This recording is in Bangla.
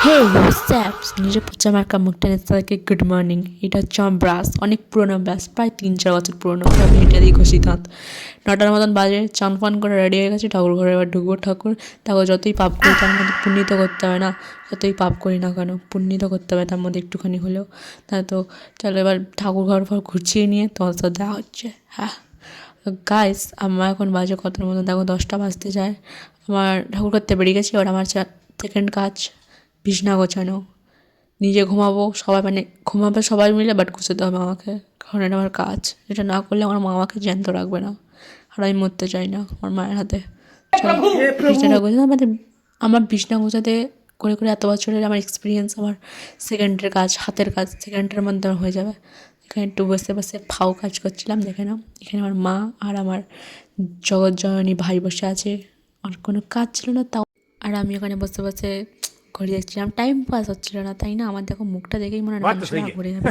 হে হোয়াটসঅ্যাপস নিজের পচা মার্কা মুখটা নিয়ে তাদেরকে গুড মর্নিং। এটা হচ্ছে আমার ব্রাশ, অনেক পুরোনো ব্রাশ, প্রায় 3-4 বছর পুরোনো। আমি এটা দিয়ে ঘষি দাঁত। 9টার মতন বাজে, চান ফান করে রেডি হয়ে গেছে, ঠাকুর ঘরে এবার ঢুকবো। ঠাকুর যতই পাপ করি তার মধ্যে পুণ্যিত করতে হবে না, যতই পাপ করি না কেন পুণ্যিত করতে হবে তার মধ্যে একটুখানি হলেও। তাই তো চলো এবার ঠাকুর ঘর ঘুরছিয়ে নিয়ে তোমার সাথে দেওয়া হচ্ছে। হ্যাঁ গাইস, আমার এখন বাজে কতটার মতো দেখো, 10টা বাজতে যায়। আমার ঠাকুর করতে বেরিয়ে গেছি। এবার আমার সেকেন্ড কাজ বিছনা গোছানো। নিজে ঘুমাবো, সবাই মানে ঘুমাবে সবাই মিলে, বাট গুছোতে হবে আমাকে, কারণ এটা আমার কাজ। এটা না করলে আমার মা আমাকে জ্যান্ত রাখবে না, আর আমি মরতে চাই না আমার মায়ের হাতে। চলো বিছনাটা গোছাতে মানে আমার বিছনা গোছাতে করে করে এত বছরের আমার এক্সপিরিয়েন্স, আমার সেকেন্ডের কাজ, হাতের কাজ সেকেন্ডের মধ্যে আমার হয়ে যাবে। এখানে একটু বসে বসে ফাও কাজ করছিলাম, দেখে নাও। এখানে আমার মা আর আমার জগৎজননী ভাই বসে আছে, আর কোনো কাজ ছিল না তাও। আর আমি ওখানে বসে বসে ঘুরে দেখছিলাম, টাইম পাস হচ্ছিল না, তাই না? আমার দেখো মুখটা দেখেই মনে হয় না ঘুরে যাবে।